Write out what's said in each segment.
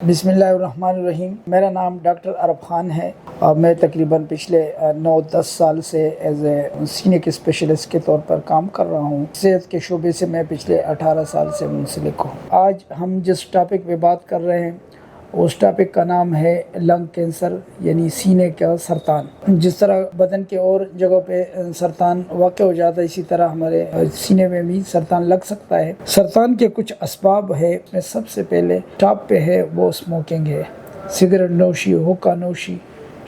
بسم اللہ الرحمن الرحیم۔ میرا نام ڈاکٹر عرب خان ہے اور میں تقریباً پچھلے 9-10 سال سے ایز اے سینے کے اسپیشلسٹ کے طور پر کام کر رہا ہوں۔ صحت کے شعبے سے میں پچھلے 18 سال سے منسلک ہوں۔ آج ہم جس ٹاپک پہ بات کر رہے ہیں اس ٹاپک کا نام ہے لنگ کینسر، یعنی سینے کا سرطان۔ جس طرح بدن کے اور جگہوں پہ سرطان واقع ہو جاتا ہے، اسی طرح ہمارے سینے میں بھی سرطان لگ سکتا ہے۔ سرطان کے کچھ اسباب ہے، میں سب سے پہلے ٹاپ پہ ہے وہ اسموکنگ ہے۔ سگریٹ نوشی، ہوکا نوشی،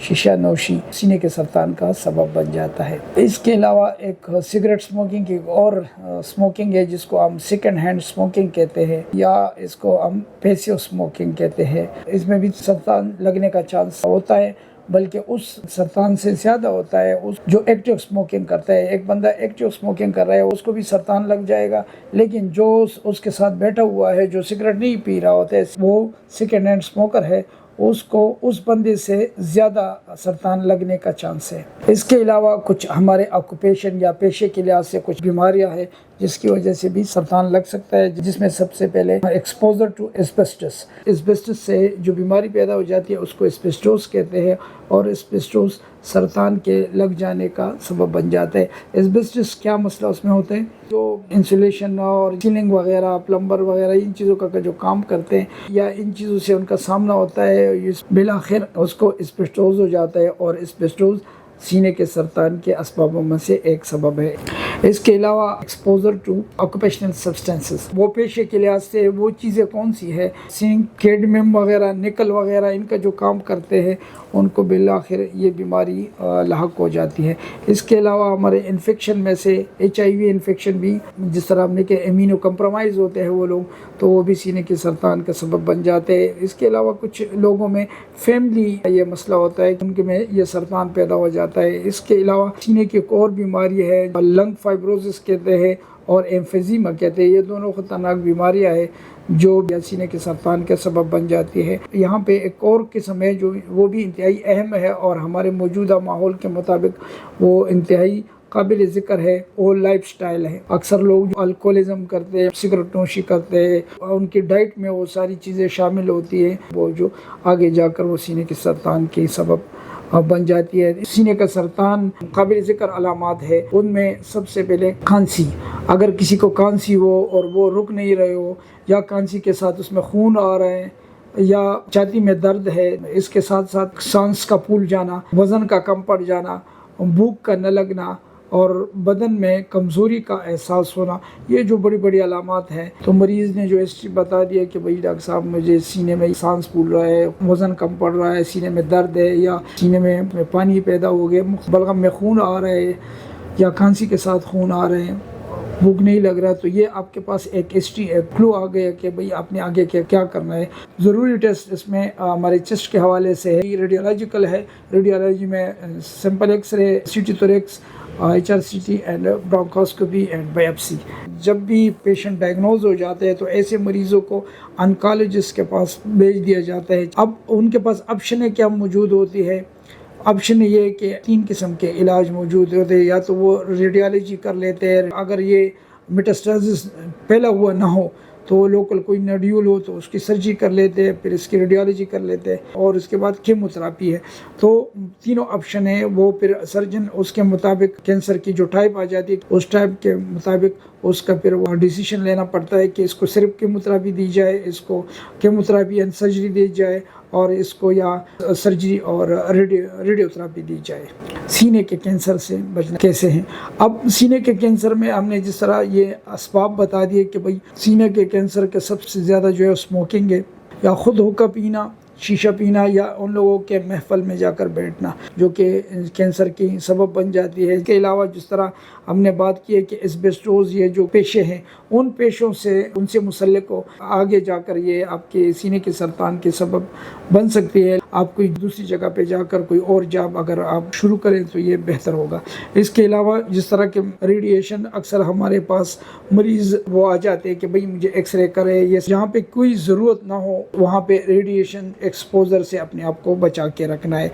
شیشہ نوشی سینے کے سرطان کا سبب بن جاتا ہے۔ اس کے علاوہ ایک سگریٹ اسموکنگ کی اور اسموکنگ ہے جس کو ہم سیکنڈ ہینڈ اسموکنگ کہتے ہیں، یا اس کو ہم پیسیو اسموکنگ کہتے ہیں۔ اس میں بھی سرطان لگنے کا چانس ہوتا ہے، بلکہ اس سرطان سے زیادہ ہوتا ہے اس جو ایکٹیو اسموکنگ کرتا ہے۔ ایک بندہ ایکٹیو اسموکنگ کر رہا ہے، اس کو بھی سرطان لگ جائے گا، لیکن جو اس کے ساتھ بیٹھا ہوا ہے، جو سگریٹ نہیں پی رہا ہوتا ہے، وہ سیکنڈ ہینڈ اسموکر ہے، اس کو اس بندے سے زیادہ سرطان لگنے کا چانس ہے۔ اس کے علاوہ کچھ ہمارے آکوپیشن یا پیشے کے لحاظ سے کچھ بیماریاں ہیں جس کی وجہ سے بھی سرطان لگ سکتا ہے، جس میں سب سے پہلے ایکسپوزر ٹو ایسبیسٹس۔ ایسبیسٹس سے جو بیماری پیدا ہو جاتی ہے اس کو ایسبیسٹوس کہتے ہیں، اور ایسبیسٹوس سرطان کے لگ جانے کا سبب بن جاتا ہے۔ ایسبیسٹس کیا مسئلہ اس میں ہوتا ہے؟ جو انسولیشن اور سیلنگ وغیرہ، پلمبر وغیرہ ان چیزوں کا جو کام کرتے ہیں یا ان چیزوں سے ان کا سامنا ہوتا ہے، بالآخر اس کو ایسبیسٹوس ہو جاتا ہے، اور ایسبیسٹوس سینے کے سرطان کے اسبابوں میں سے ایک سبب ہے۔ اس کے علاوہ ایکسپوزر ٹو آکوپیشنل سبسٹینسز، وہ پیشے کے لحاظ سے وہ چیزیں کون سی ہے، زنک، کیڈمیم وغیرہ، نکل وغیرہ، ان کا جو کام کرتے ہیں ان کو بالآخر یہ بیماری لاحق ہو جاتی ہے۔ اس کے علاوہ ہمارے انفیکشن میں سے HIV انفیکشن بھی، جس طرح ہم نے کہ امینو کمپرومائز ہوتے ہیں وہ لوگ، تو وہ بھی سینے کے سرطان کا سبب بن جاتے ہیں۔ اس کے علاوہ کچھ لوگوں میں فیملی یہ مسئلہ ہوتا ہے، ان کے میں یہ سرطان پیدا ہو جاتا ہے۔ اس کے علاوہ سینے کی ایک اور بیماری ہے، لنگ فائبروسس کہتے ہیں اور ایمفیزیما کہتے ہیں۔ یہ دونوں خطرناک بیماریاں ہیں جو سینے کے سرطان کا سبب بن جاتی ہے۔ یہاں پہ ایک اور قسم ہے جو وہ بھی انتہائی اہم ہے اور ہمارے موجودہ ماحول کے مطابق وہ انتہائی قابل ذکر ہے، وہ لائف سٹائل ہے۔ اکثر لوگ جو الکوہولزم کرتے ہیں، سگریٹ نوشی کرتے ہیں، ان کی ڈائٹ میں وہ ساری چیزیں شامل ہوتی ہیں، وہ جو آگے جا کر وہ سینے کے سرطان کے سبب بن جاتی ہے۔ سینے کا سرطان قابل ذکر علامات ہے، ان میں سب سے پہلے کھانسی۔ اگر کسی کو کھانسی ہو اور وہ رک نہیں رہے ہو، یا کھانسی کے ساتھ اس میں خون آ رہے ہیں، یا چھاتی میں درد ہے، اس کے ساتھ ساتھ سانس کا پھول جانا، وزن کا کم پڑ جانا، بھوک کا نہ لگنا، اور بدن میں کمزوری کا احساس ہونا، یہ جو بڑی بڑی علامات ہیں، تو مریض نے جو بتا دیا کہ بھئی ڈاکٹر صاحب مجھے سینے میں سانس پھول رہا ہے، وزن کم پڑ رہا ہے، سینے میں درد ہے، یا سینے میں پانی پیدا ہو گیا، بلغم میں خون آ رہا ہے، یا کھانسی کے ساتھ خون آ رہے ہیں، بھوک نہیں لگ رہا، تو یہ آپ کے پاس ایک کلو آ گیا کہ بھئی آپ نے آگے کیا کرنا ہے۔ ضروری ٹیسٹ اس میں ہمارے چیسٹ کے حوالے سے ہے، ریڈیولوجیکل ہے۔ ریڈیولوجی میں simple X ray, CT thorax, HRCT and bronchoscopy and biopsy. جب بھی پیشنٹ ڈائگنوز ہو جاتے ہیں تو ایسے مریضوں کو انکالوجسٹ کے پاس بھیج دیا جاتا ہے۔ اب ان کے پاس آپشنیں کیا موجود ہوتی ہے؟ آپشن یہ ہے کہ 3 قسم کے علاج موجود ہوتے ہیں، یا تو وہ ریڈیالوجی کر لیتے ہیں، اگر یہ میٹاسٹاسس پھیلا ہوا نہ ہو تو لوکل کوئی نڈیول ہو تو اس کی سرجری کر لیتے ہیں، پھر اس کی ریڈیالوجی کر لیتے ہیں، اور اس کے بعد کیموتھراپی ہے۔ تو تینوں آپشن ہیں، وہ پھر سرجن اس کے مطابق کینسر کی جو ٹائپ آ جاتی ہے اس ٹائپ کے مطابق اس کا پھر وہ ڈیسیشن لینا پڑتا ہے کہ اس کو صرف کیموتھراپی دی جائے، اس کو کیموتھراپی اینڈ سرجری دی جائے، اور اس کو یا سرجری اور ریڈیو تھراپی دی جائے۔ سینے کے کینسر سے بچنا کیسے ہیں؟ اب سینے کے کینسر میں ہم نے جس طرح یہ اسباب بتا دیے کہ بھئی سینے کے کینسر کے سب سے زیادہ جو ہے اسموکنگ ہے، یا خود ہوکا پینا، شیشہ پینا، یا ان لوگوں کے محفل میں جا کر بیٹھنا جو کہ کینسر کی سبب بن جاتی ہے۔ اس کے علاوہ جس طرح ہم نے بات کی ہے کہ ایسبیسٹوس، یہ جو پیشے ہیں، ان پیشوں سے ان سے مسلک ہو، آگے جا کر یہ آپ کے سینے کے سرطان کے سبب بن سکتی ہے۔ آپ کوئی دوسری جگہ پہ جا کر کوئی اور جاب اگر آپ شروع کریں تو یہ بہتر ہوگا۔ اس کے علاوہ جس طرح کے ریڈیشن، اکثر ہمارے پاس مریض وہ آ جاتے ہیں کہ بھئی مجھے ایکس رے کرے، یہ جہاں پہ کوئی ضرورت نہ ہو وہاں پہ ریڈیشن ایکسپوزر سے اپنے آپ کو بچا کے رکھنا ہے۔